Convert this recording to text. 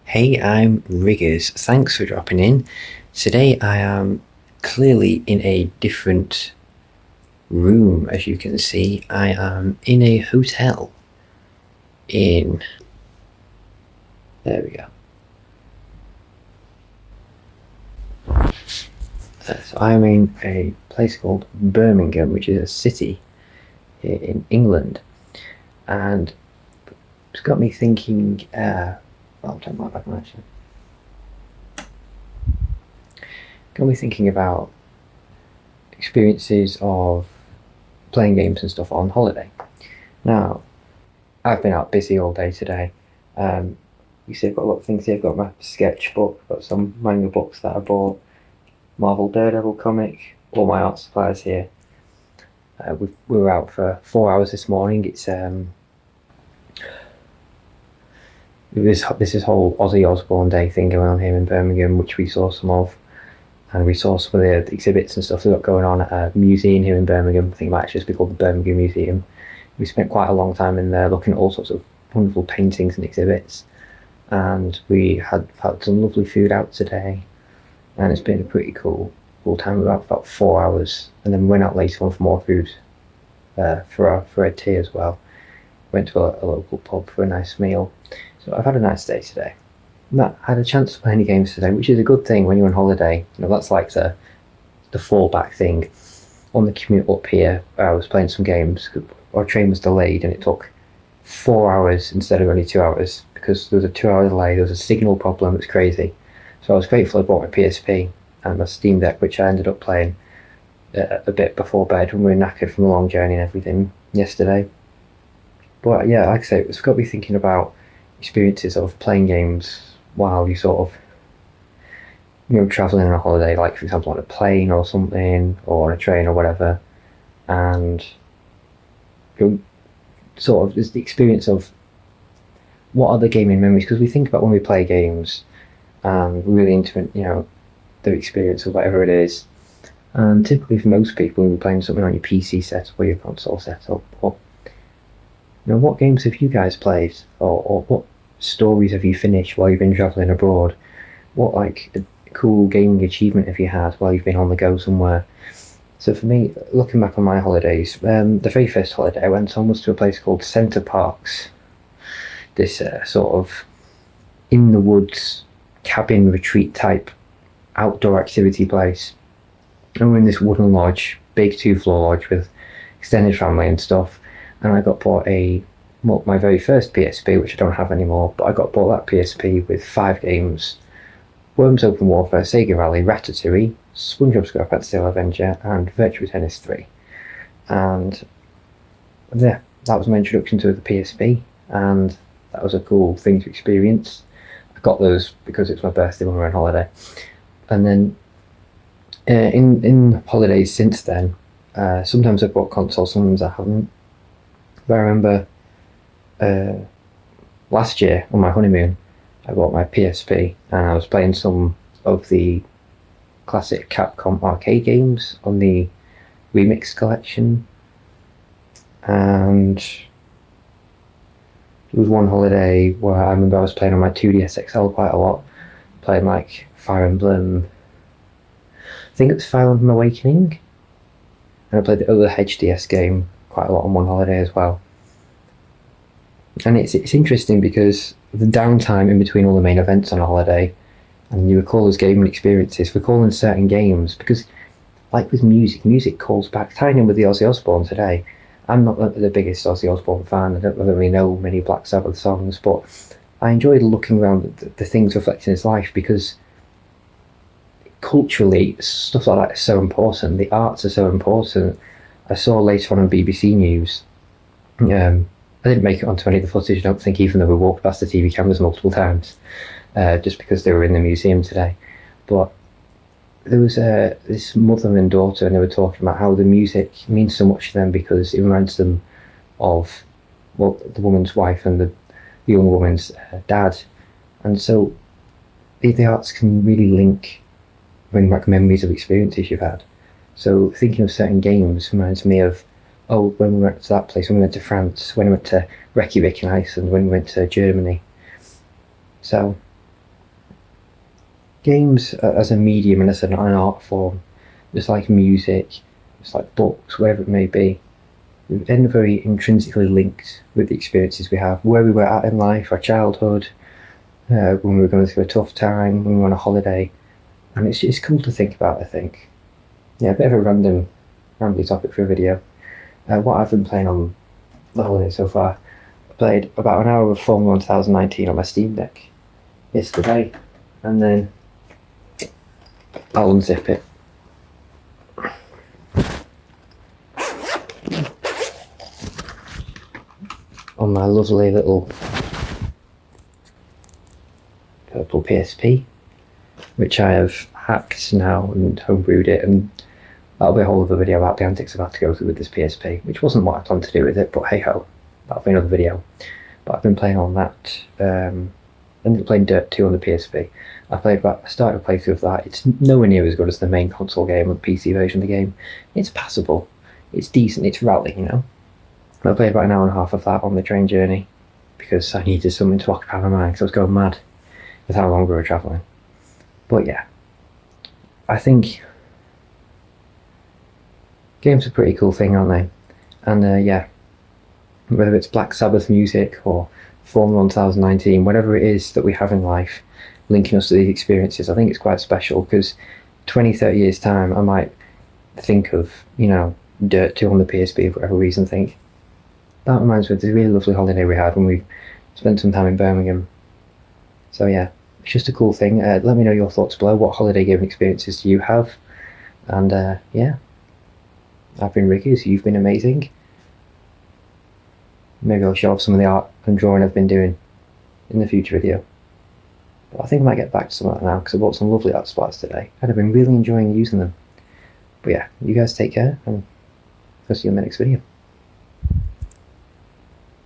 Hey, I'm Riggers. Thanks for dropping in. Today I am clearly in a different room, as you can see. I am in a hotel in. There we go. So I'm in a place called Birmingham, which is a city here in England. And it's got me thinking. I'll take my back actually. Got me thinking about experiences of playing games and stuff on holiday. Now, I've been out busy all day today. You see, I've got a lot of things here. I've got my sketchbook, got some manga books that I bought, Marvel Daredevil comic, all my art supplies here. We were out for 4 hours this morning. There's this whole Ozzy Osbourne Day thing going on here in Birmingham, which we saw some of, and we saw some of the exhibits and stuff they've got going on at a museum here in Birmingham. I think it might just be called the Birmingham Museum. We spent quite a long time in there looking at all sorts of wonderful paintings and exhibits, and we had some lovely food out today, and it's been a pretty cool time. About 4 hours, and then we went out later on for more food for a tea as well. Went to a local pub for a nice meal. So I've had a nice day today. I had a chance to play any games today, which is a good thing when you're on holiday. That's like the fallback thing. On the commute up here, I was playing some games. Our train was delayed, and it took 4 hours instead of only 2 hours because there was a 2 hour delay. There was a signal problem. It's crazy. So I was grateful I bought my PSP and my Steam Deck, which I ended up playing a bit before bed when we were knackered from a long journey and everything yesterday. But yeah, like I say, it's got me thinking about experiences of playing games while you sort of traveling on a holiday, like for example on a plane or something, or on a train or whatever, and sort of there's the experience of what are the gaming memories, because we think about when we play games and we're really into the experience of whatever it is, and typically for most people when you're playing something on your PC setup or your console setup, or what games have you guys played, or what stories have you finished while you've been traveling abroad? What cool gaming achievement have you had while you've been on the go somewhere? So for me, looking back on my holidays, the very first holiday I went on was to a place called Center Parks, this sort of in the woods cabin retreat type outdoor activity place. And we're in this wooden lodge, big 2-floor lodge with extended family and stuff. And I got bought my very first PSP, which I don't have anymore, but I got bought that PSP with 5 games: Worms Open Warfare, Sega Rally, Ratatouille, SpongeBob SquarePants Steel Avenger, and Virtua Tennis 3. And yeah, that was my introduction to the PSP, and that was a cool thing to experience. I got those because it was my birthday when we were on holiday. And then in holidays since then, sometimes I've bought consoles, sometimes I haven't. But I remember last year on my honeymoon, I bought my PSP and I was playing some of the classic Capcom arcade games on the Remix collection. And there was one holiday where I remember I was playing on my 2DS XL quite a lot, playing like Fire Emblem. I think it was Fire Emblem Awakening. And I played the other HDS game quite a lot on one holiday as well. And it's interesting because the downtime in between all the main events on a holiday, and you recall those gaming experiences, recalling certain games, because like with music calls back. Tying in with the Ozzy Osbourne today, I'm not the biggest Ozzy Osbourne fan. I don't really know many Black Sabbath songs, but I enjoyed looking around at the things reflecting his life, because culturally stuff like that is so important. The arts are so important. I saw later on BBC News, I didn't make it onto any of the footage, I don't think, even though we walked past the TV cameras multiple times, just because they were in the museum today. But there was this mother and daughter, and they were talking about how the music means so much to them because it reminds them of the woman's wife and the young woman's dad. And so the arts can really bring back memories of experiences you've had. So thinking of certain games reminds me of, when we went to that place, when we went to France, when we went to Reykjavik in Iceland, when we went to Germany. So games as a medium and as an art form, just like music, just like books, whatever it may be, they're very intrinsically linked with the experiences we have, where we were at in life, our childhood, when we were going through a tough time, when we were on a holiday, and it's cool to think about, I think. Yeah, a bit of a rambly topic for a video. What I've been playing on the holiday so far, I played about an hour of Formula 1 2019 on my Steam Deck yesterday, and then I'll unzip it. On my lovely little purple PSP, which I have hacked now and homebrewed it, and that'll be a whole other video about the antics I've had to go through with this PSP, which wasn't what I planned to do with it, but hey ho, that'll be another video. But I've been playing on that. Ended up playing Dirt 2 on the PSP. I started a playthrough of that. It's nowhere near as good as the main console game or the PC version of the game. It's passable. It's decent. It's rally, you know. I played about an hour and a half of that on the train journey because I needed something to occupy my mind because I was going mad with how long we were travelling. But yeah, I think games are a pretty cool thing, aren't they? And yeah, whether it's Black Sabbath music or Formula 1 2019, whatever it is that we have in life linking us to these experiences, I think it's quite special because 20, 30 years time I might think of, you know, Dirt 2 on the PSP for whatever reason, think that reminds me of the really lovely holiday we had when we spent some time in Birmingham. So yeah, it's just a cool thing. Let me know your thoughts below. What holiday gaming experiences do you have? And yeah, I've been Ricky, so you've been amazing. Maybe I'll show off some of the art and drawing I've been doing in the future video. But I think I might get back to some of that now because I bought some lovely art splats today and I've been really enjoying using them. But yeah, you guys take care and I'll see you in the next video.